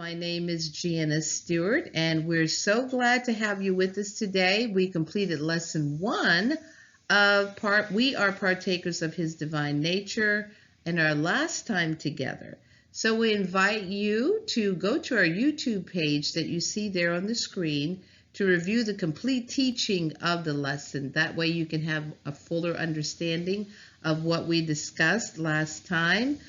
My name is Janice Stewart, and we're so glad to have you with us today. We completed lesson 1 of We Are Partakers of His Divine Nature in our last time together. So we invite you to go to our YouTube page that you see there on the screen to review the complete teaching of the lesson. That way you can have a fuller understanding of what we discussed last time.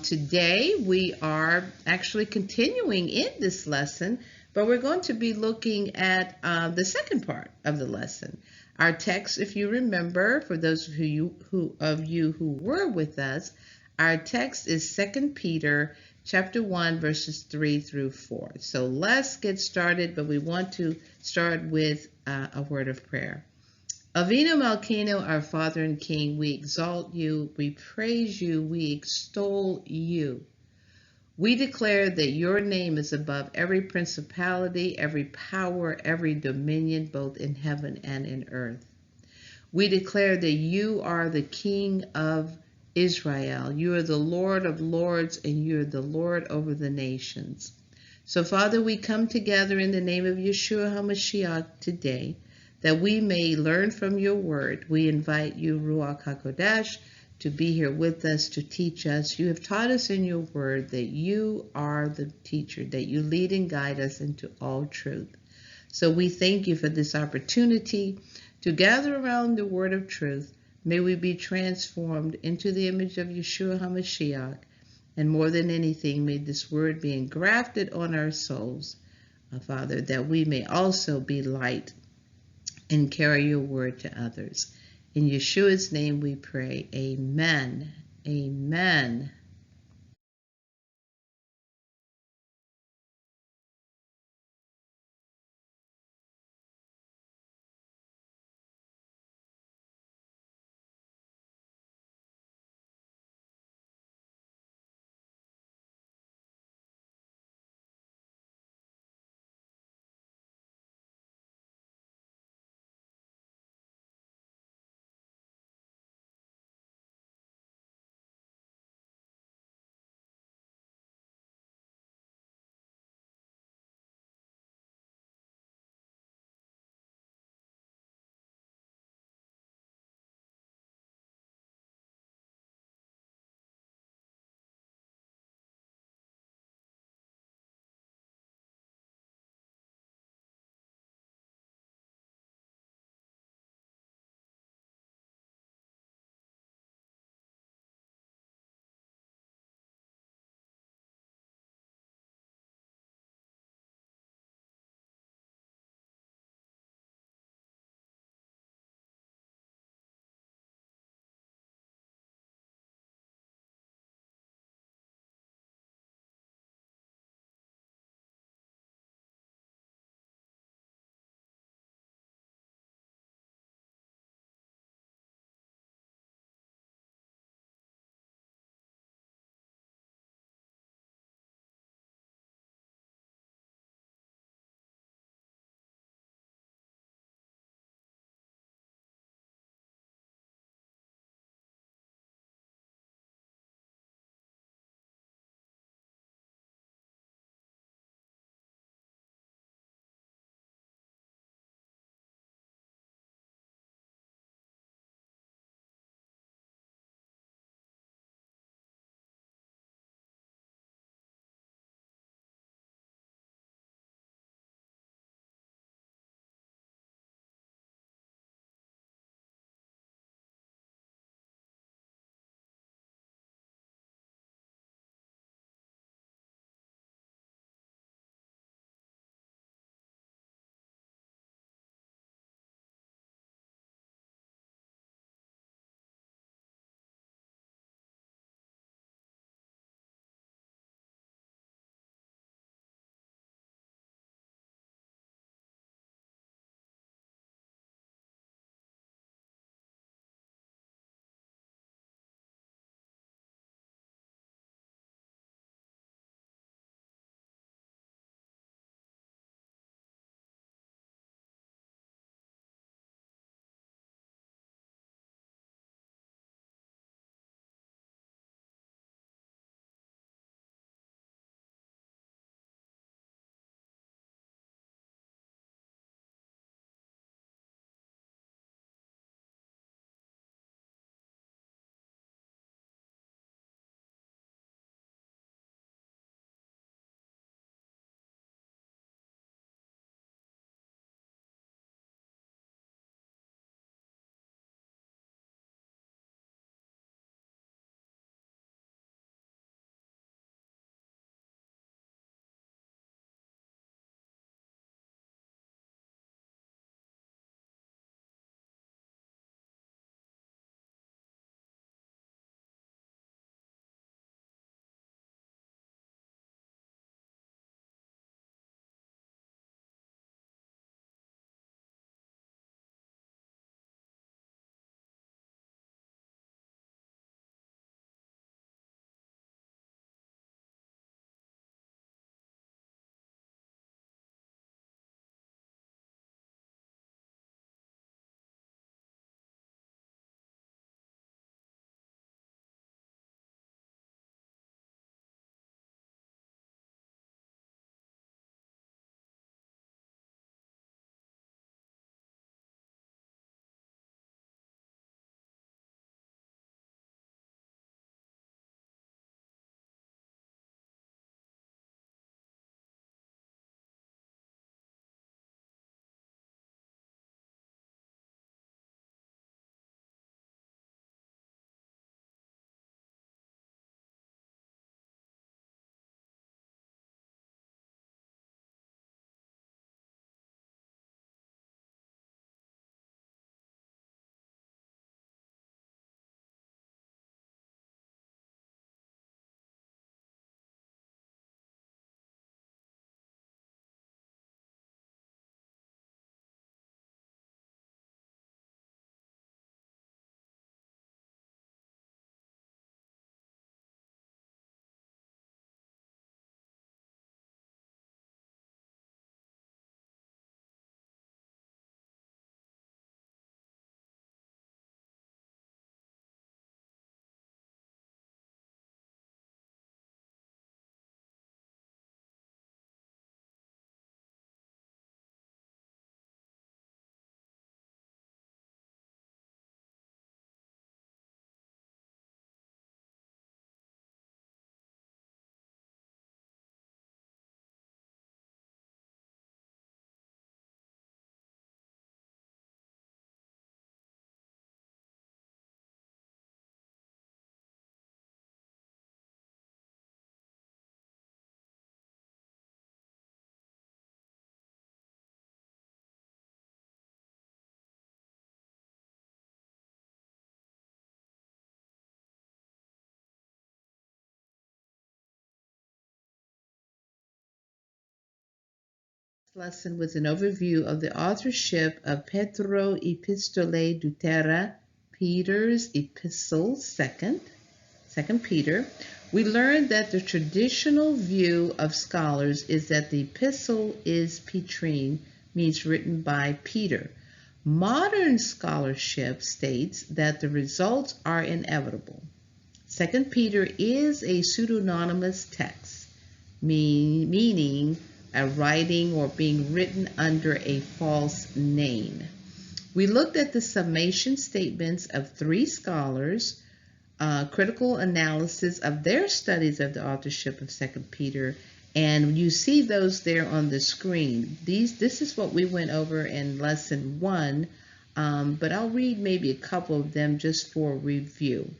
Today we are actually continuing in this lesson, but we're going to be looking at the second part of the lesson. Our text, if you remember, for those of you who were with us, our text is 2 Peter chapter 1 verses 3 through 4. So let's get started, but we want to start with a word of prayer. Avinu Malkeinu, our Father and King, we exalt you, we praise you, we extol you. We declare that your name is above every principality, every power, every dominion, both in heaven and in earth. We declare that you are the King of Israel. You are the Lord of lords, and you are the Lord over the nations. So, Father, we come together in the name of Yeshua HaMashiach today, that we may learn from your word. We invite you, Ruach HaKodesh, to be here with us, to teach us. You have taught us in your word that you are the teacher, that you lead and guide us into all truth. So we thank you for this opportunity to gather around the word of truth. May we be transformed into the image of Yeshua HaMashiach. And more than anything, may this word be engrafted on our souls, Father, that we may also be light and carry your word to others. In Yeshua's name we pray. Amen. Amen. Lesson with an overview of the authorship of Petro Epistolae Deutera, Peter's Epistle, Second Peter. We learned that the traditional view of scholars is that the epistle is Petrine, means written by Peter. Modern scholarship states that the results are inevitable. Second Peter is a pseudonymous text, meaning a writing or being written under a false name. We looked at the summation statements of three scholars, critical analysis of their studies of the authorship of Second Peter, and you see those there on the screen. This is what we went over in lesson 1, but I'll read maybe a couple of them just for review.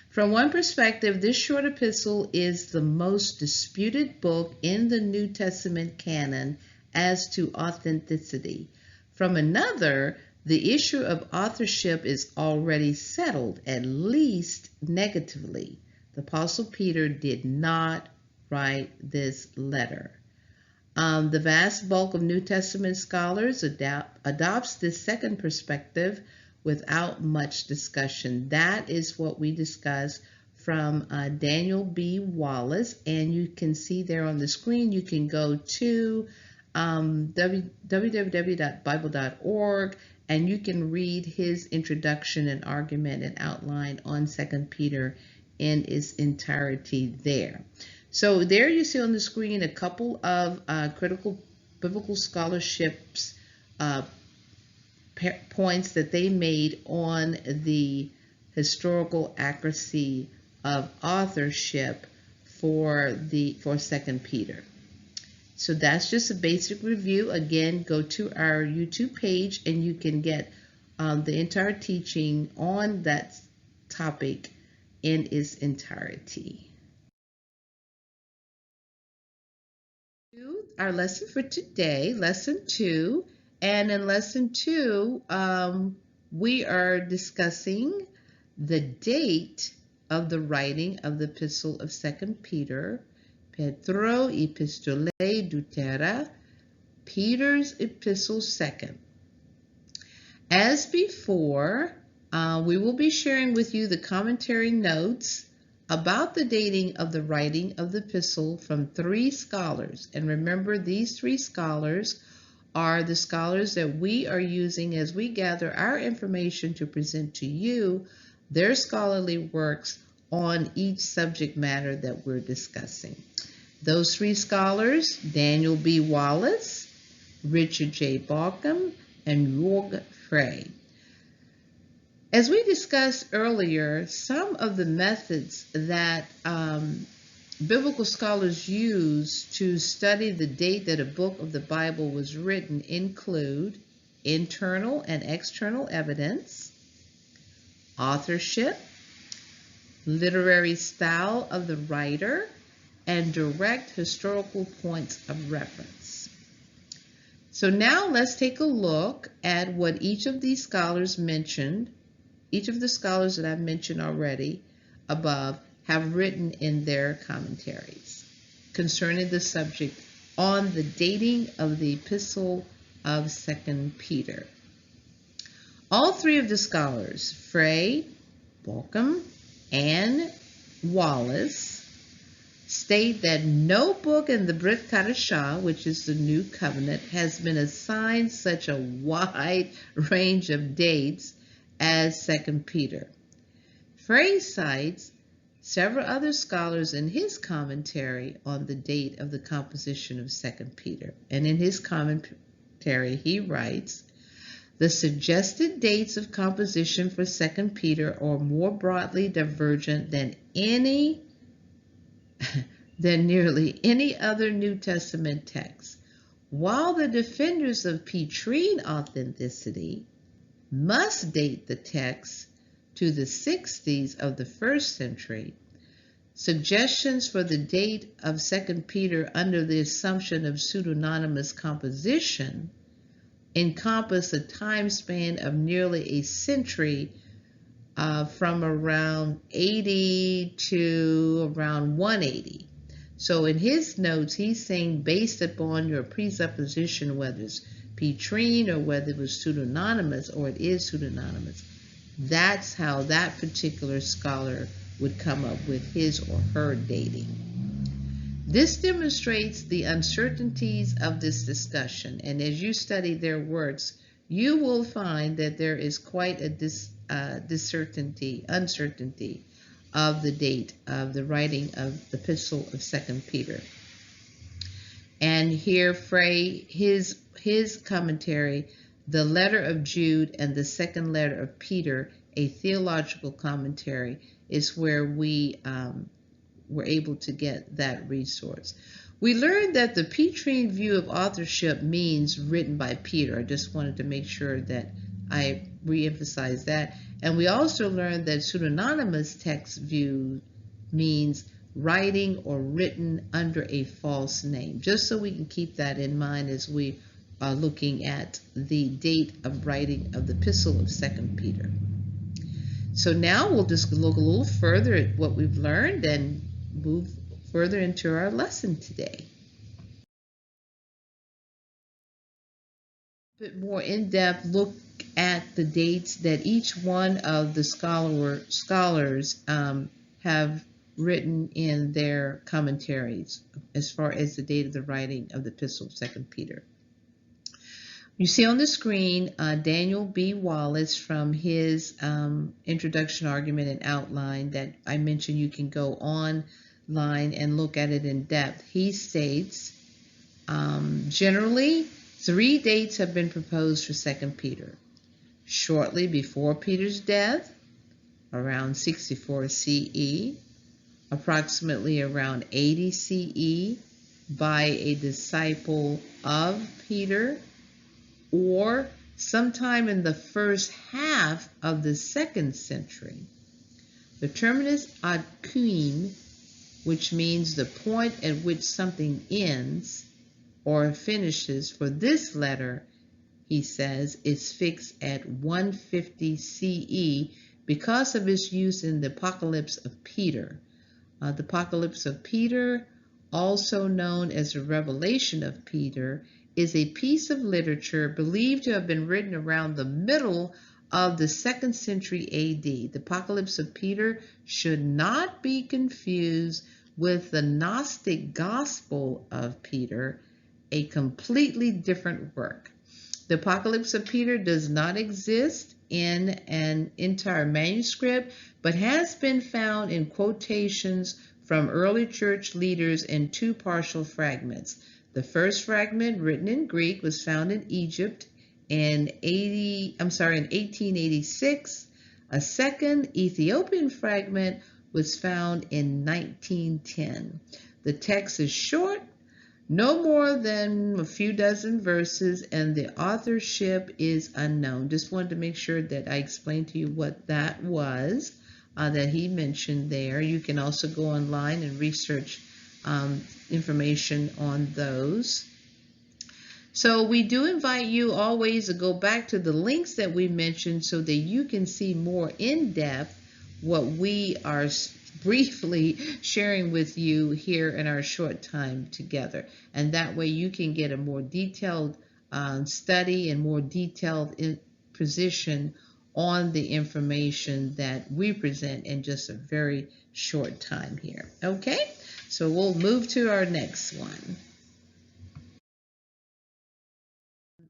From one perspective, this short epistle is the most disputed book in the New Testament canon as to authenticity. From another, the issue of authorship is already settled, at least negatively. The Apostle Peter did not write this letter. The vast bulk of New Testament scholars adopts this second perspective without much discussion. That is what we discussed from Daniel B. Wallace, and you can see there on the screen. You can go to www.bible.org, and you can read his introduction and argument and outline on 2 Peter in its entirety there. So there you see on the screen a couple of critical biblical scholarships points that they made on the historical accuracy of authorship for 2 Peter. So that's just a basic review. Again, go to our YouTube page and you can get the entire teaching on that topic in its entirety. Our lesson for today, lesson 2. And in lesson 2, we are discussing the date of the writing of the epistle of 2 Peter, Petro Epistolae Deutera, Peter's epistle second. As before, we will be sharing with you the commentary notes about the dating of the writing of the epistle from 3 scholars. And remember, these 3 scholars are the scholars that we are using as we gather our information to present to you their scholarly works on each subject matter that we're discussing. Those 3 scholars, Daniel B. Wallace, Richard J. Bauckham, and Jörg Frey. As we discussed earlier, some of the methods that biblical scholars use to study the date that a book of the Bible was written include internal and external evidence, authorship, literary style of the writer, and direct historical points of reference. So now let's take a look at what each of these scholars mentioned, each of the scholars that I've mentioned already above, have written in their commentaries concerning the subject on the dating of the epistle of 2 Peter. All 3 of the scholars, Frey, Bauckham, and Wallace, state that no book in the Brit Hadashah, which is the New Covenant, has been assigned such a wide range of dates as 2 Peter. Frey cites several other scholars in his commentary on the date of the composition of 2 Peter. And in his commentary, he writes, the suggested dates of composition for 2 Peter are more broadly divergent than nearly any other New Testament text. While the defenders of Petrine authenticity must date the text to the 60s of the 1st century, suggestions for the date of 2 Peter under the assumption of pseudonymous composition encompass a time span of nearly a century, from around 80 to around 180. So in his notes, he's saying based upon your presupposition, whether it's Petrine or whether it was pseudonymous or it is pseudonymous, that's how that particular scholar would come up with his or her dating. This demonstrates the uncertainties of this discussion, and as you study their works, you will find that there is quite a uncertainty of the date of the writing of the Epistle of 2 Peter. And here Frey, his commentary, the letter of Jude and the second letter of Peter, a theological commentary, is where we were able to get that resource. We learned that the Petrine view of authorship means written by Peter. I just wanted to make sure that I reemphasize that. And we also learned that pseudonymous text view means writing or written under a false name, just so we can keep that in mind as we are looking at the date of writing of the Epistle of 2 Peter. So now we'll just look a little further at what we've learned and move further into our lesson today. A bit more in-depth look at the dates that each one of the scholars have written in their commentaries as far as the date of the writing of the Epistle of 2 Peter. You see on the screen Daniel B. Wallace from his introduction, argument, and outline that I mentioned. You can go online and look at it in depth. He states, generally, 3 dates have been proposed for 2 Peter. Shortly before Peter's death, around 64 CE, approximately around 80 CE, by a disciple of Peter, or sometime in the first half of the 2nd century. The terminus ad quem, which means the point at which something ends or finishes for this letter, he says, is fixed at 150 CE because of its use in the Apocalypse of Peter. The Apocalypse of Peter, also known as the Revelation of Peter, is a piece of literature believed to have been written around the middle of the 2nd century AD. The Apocalypse of Peter should not be confused with the Gnostic Gospel of Peter, a completely different work. The Apocalypse of Peter does not exist in an entire manuscript, but has been found in quotations from early church leaders in 2 partial fragments. The first fragment, written in Greek, was found in Egypt in 1886. A second Ethiopian fragment was found in 1910. The text is short, no more than a few dozen verses, and the authorship is unknown. Just wanted to make sure that I explained to you what that was that he mentioned there. You can also go online and research information on those. So we do invite you always to go back to the links that we mentioned so that you can see more in depth what we are briefly sharing with you here in our short time together. And that way you can get a more detailed study and more detailed position on the information that we present in just a very short time here. Okay? So we'll move to our next one.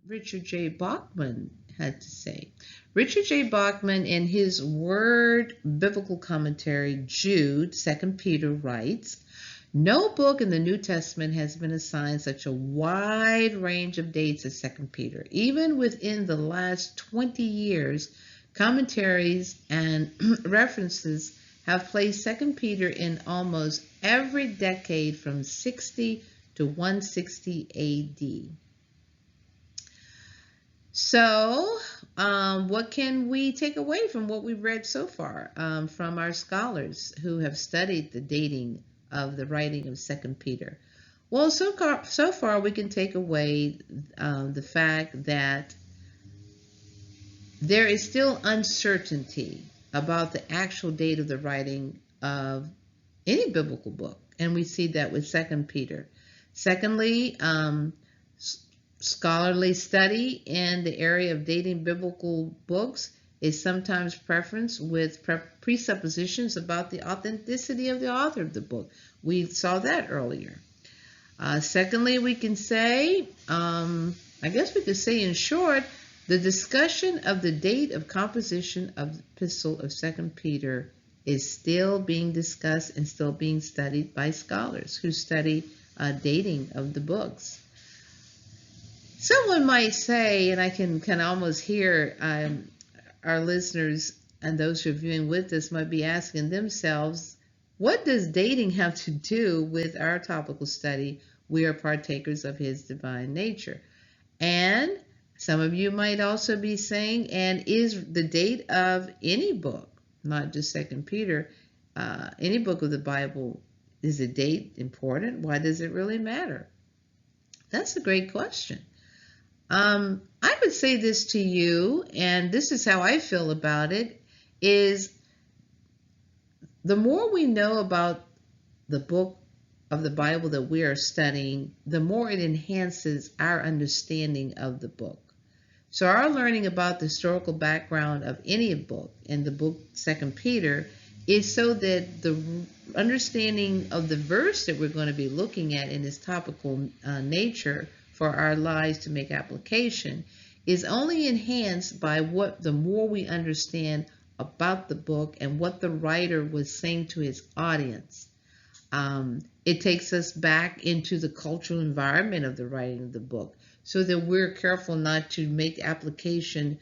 Richard J. Bachman had to say. Richard J. Bachman, in his Word Biblical Commentary, Jude, 2 Peter, writes, "No book in the New Testament has been assigned such a wide range of dates as 2 Peter. Even within the last 20 years, commentaries and references have placed 2 Peter in almost every decade from 60 to 160 AD. So, what can we take away from what we've read so far from our scholars who have studied the dating of the writing of 2 Peter? Well, so far we can take away the fact that there is still uncertainty about the actual date of the writing of any biblical book, and we see that with Second Peter. Secondly, scholarly study in the area of dating biblical books is sometimes preference with presuppositions about the authenticity of the author of the book. We saw that earlier. Secondly, we can say, I guess we could say in short, the discussion of the date of composition of the epistle of Second Peter is still being discussed and still being studied by scholars who study dating of the books. Someone might say, and I can almost hear our listeners and those who are viewing with us might be asking themselves, what does dating have to do with our topical study? We are partakers of his divine nature. And some of you might also be saying, and is the date of any book, not just Second Peter, any book of the Bible, is the date important? Why does it really matter? That's a great question. I would say this to you, and this is how I feel about it, is the more we know about the book of the Bible that we are studying, the more it enhances our understanding of the book. So our learning about the historical background of any book, and the book Second Peter, is so that the understanding of the verse that we're going to be looking at in its topical nature for our lives to make application is only enhanced by what the more we understand about the book and what the writer was saying to his audience. It takes us back into the cultural environment of the writing of the book, so that we're careful not to make application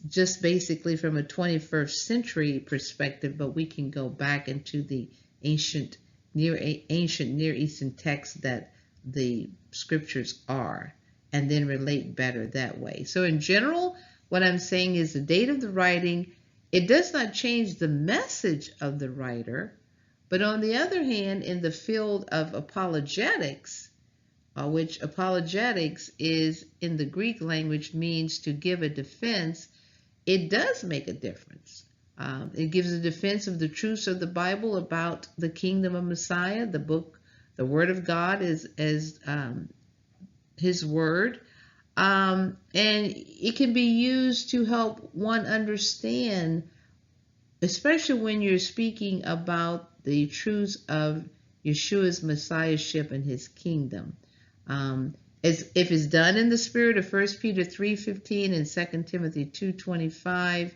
just basically from a 21st century perspective, but we can go back into the ancient Near Eastern texts that the scriptures are, and then relate better that way. So in general, what I'm saying is the date of the writing, it does not change the message of the writer, but on the other hand, in the field of apologetics, which apologetics is in the Greek language means to give a defense, it does make a difference. It gives a defense of the truths of the Bible about the kingdom of Messiah. The book, the Word of God is His Word. And it can be used to help one understand, especially when you're speaking about the truths of Yeshua's messiahship and his kingdom. If it's done in the spirit of 1 Peter 3:15 and 2 Timothy 2:25,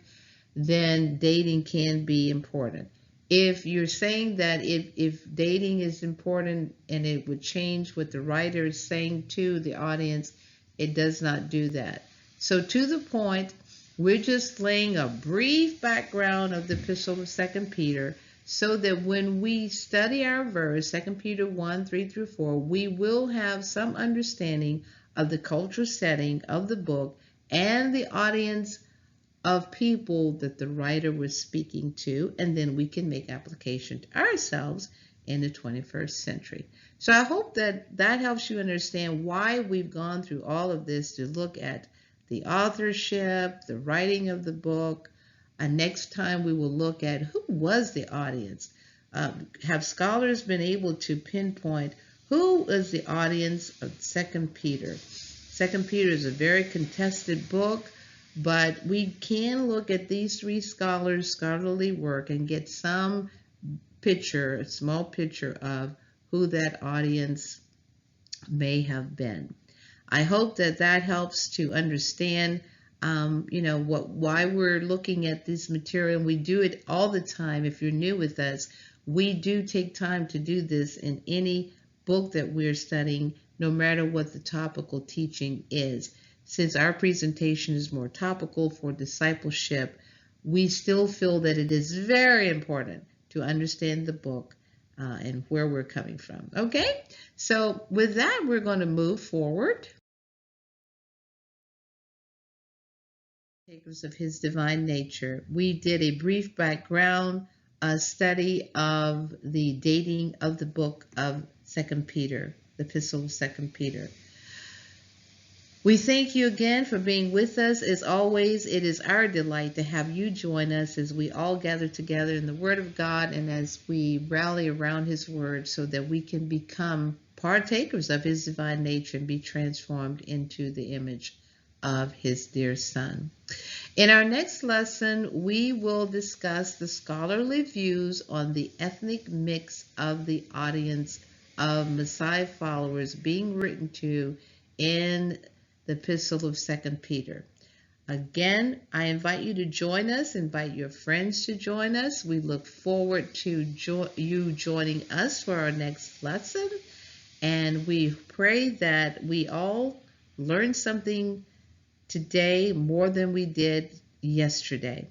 then dating can be important. If you're saying that if dating is important and it would change what the writer is saying to the audience, it does not do that. So to the point, we're just laying a brief background of the epistle of 2 Peter, so that when we study our verse, 2 Peter 1:3-4, we will have some understanding of the cultural setting of the book and the audience of people that the writer was speaking to, and then we can make application to ourselves in the 21st century. So I hope that that helps you understand why we've gone through all of this to look at the authorship, the writing of the book. And next time we will look at who was the audience. Have scholars been able to pinpoint who was the audience of 2 Peter? 2 Peter is a very contested book, but we can look at these three scholars' scholarly work and get some picture, a small picture of who that audience may have been. I hope that that helps to understand why we're looking at this material. We do it all the time. If you're new with us, we do take time to do this in any book that we're studying, no matter what the topical teaching is. Since our presentation is more topical for discipleship, we still feel that it is very important to understand the book and where we're coming from. Okay, so with that, we're going to move forward. Partakers of his divine nature. We did a brief background study of the dating of the book of 2 Peter, the epistle of 2 Peter. We thank you again for being with us. As always, it is our delight to have you join us as we all gather together in the Word of God and as we rally around His Word so that we can become partakers of His divine nature and be transformed into the image of His dear Son. In our next lesson, we will discuss the scholarly views on the ethnic mix of the audience of Messiah followers being written to in the Epistle of 2 Peter. Again, I invite you to join us, invite your friends to join us. We look forward to you joining us for our next lesson, and we pray that we all learn something today more than we did yesterday.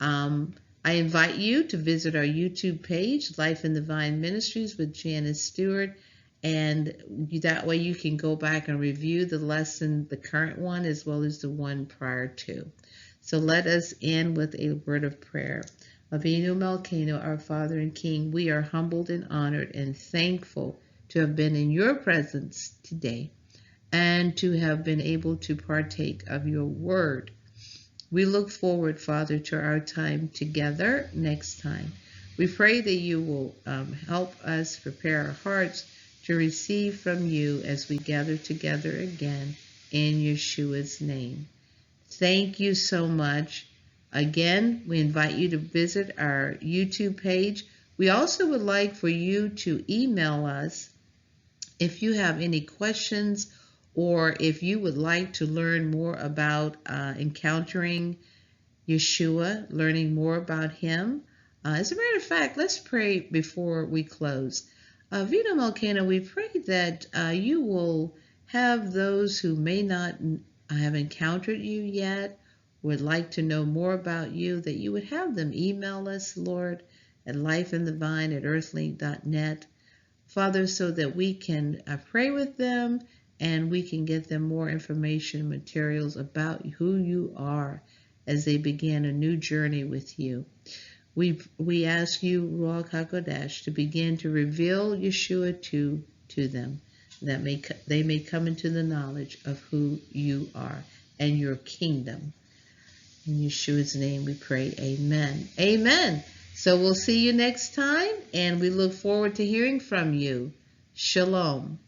I invite you to visit our YouTube page, Life in the Vine Ministries with Janice Stewart, and that way you can go back and review the lesson, the current one, as well as the one prior to. So let us end with a word of prayer. Avinu Malkeinu, our Father and King, we are humbled and honored and thankful to have been in your presence today and to have been able to partake of your word. We look forward, Father, to our time together next time. We pray that you will help us prepare our hearts to receive from you as we gather together again in Yeshua's name. Thank you so much. Again, we invite you to visit our YouTube page. We also would like for you to email us if you have any questions or if you would like to learn more about encountering Yeshua, learning more about him. As a matter of fact, let's pray before we close. Vita Malkana, we pray that you will have those who may not have encountered you yet, would like to know more about you, that you would have them email us, Lord, at lifeinthevine@earthlink.net. Father, so that we can pray with them and we can get them more information and materials about who you are as they begin a new journey with you. We ask you, Ruach HaKodesh, to begin to reveal Yeshua to them, that they may come into the knowledge of who you are and your kingdom. In Yeshua's name we pray, amen. Amen. So we'll see you next time, and we look forward to hearing from you. Shalom.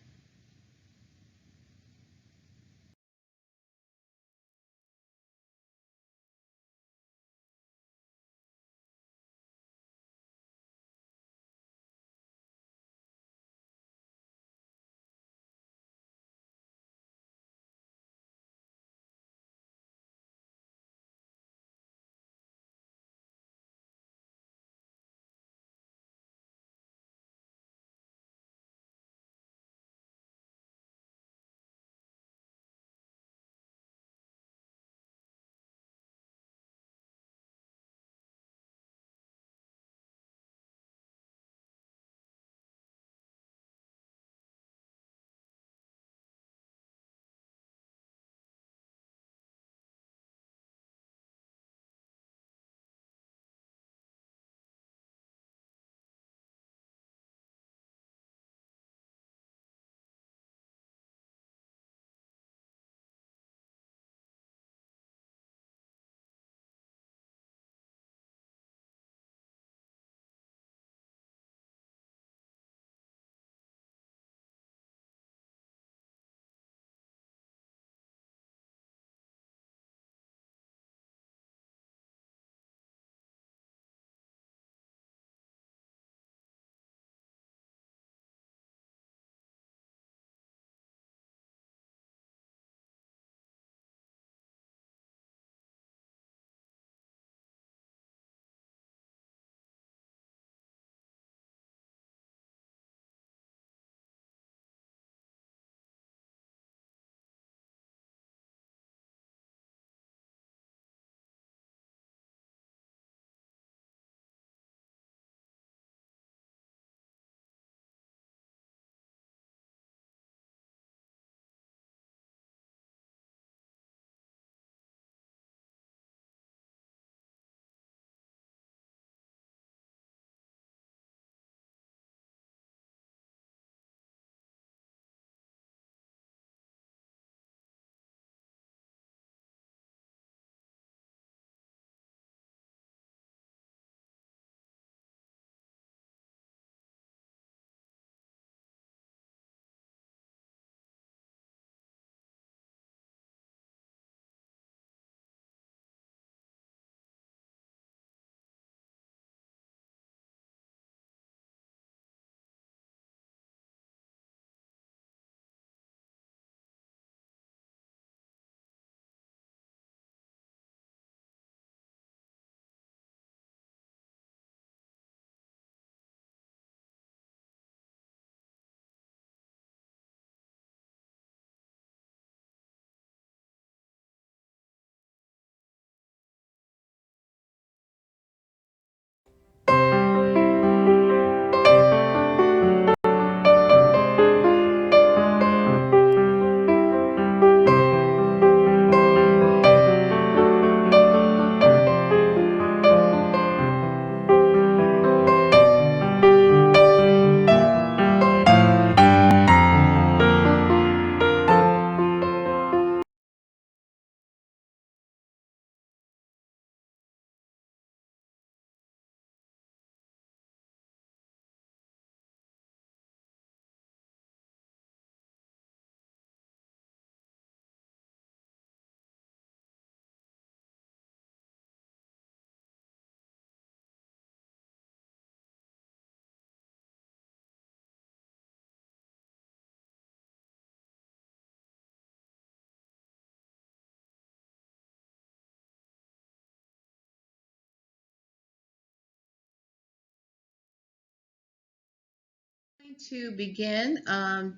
To begin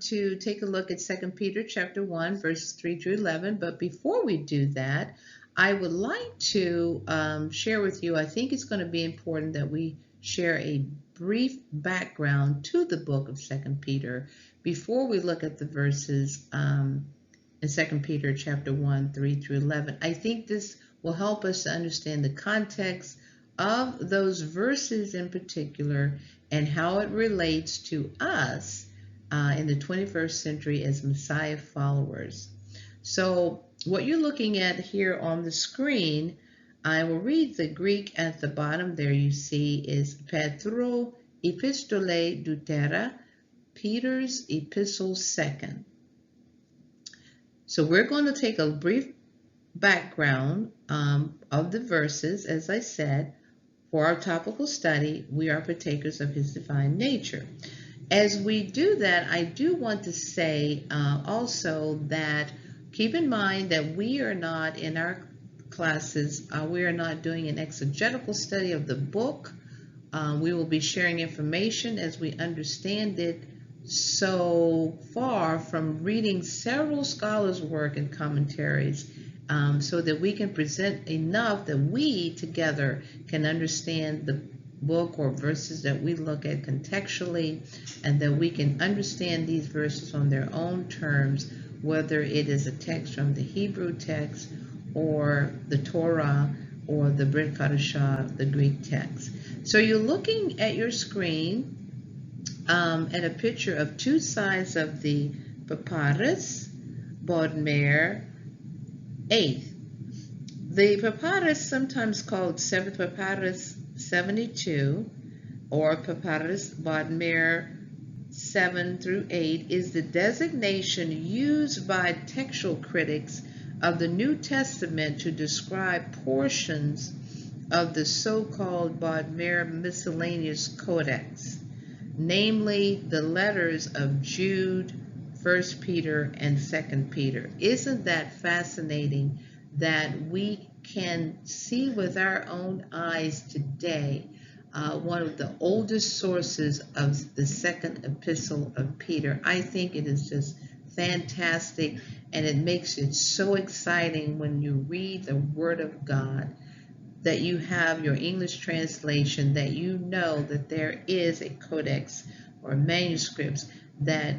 to take a look at Second Peter chapter 1 verses 3 through 11, but before we do that, I would like to share with you, I think it's going to be important that we share a brief background to the book of Second Peter before we look at the verses in Second Peter chapter 1 3 through 11. I think this will help us to understand the context of those verses in particular and how it relates to us in the 21st century as Messiah followers. So what you're looking at here on the screen, I will read the Greek at the bottom there. You see is Petro Epistole Deutera, Peter's epistle second. So we're going to take a brief background of the verses, as I said. For our topical study, we are partakers of his divine nature. As we do that, I do want to say also that keep in mind that we are not in our classes, we are not doing an exegetical study of the book. We will be sharing information as we understand it so far from reading several scholars' work and commentaries, so that we can present enough that we together can understand the book or verses that we look at contextually, and that we can understand these verses on their own terms, whether it is a text from the Hebrew text or the Torah or the Brit Kadashah, the Greek text. So you're looking at your screen at a picture of two sides of the papyrus, Bodmer 8th. The papyrus, sometimes called 7th Papyrus 72 or Papyrus Bodmer 7 through 8, is the designation used by textual critics of the New Testament to describe portions of the so-called Bodmer Miscellaneous Codex, namely the letters of Jude, 1 Peter, and 2 Peter. Isn't that fascinating that we can see with our own eyes today one of the oldest sources of the second epistle of Peter? I think it is just fantastic, and it makes it so exciting when you read the Word of God, that you have your English translation, that you know that there is a codex or manuscripts that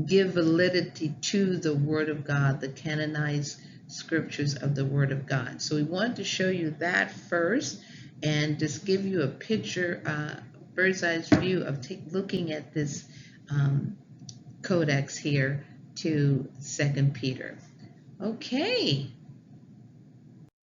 give validity to the Word of God, the canonized scriptures of the Word of God. So we wanted to show you that first and just give you a picture, bird's eye view of looking at this codex here to 2 Peter. Okay.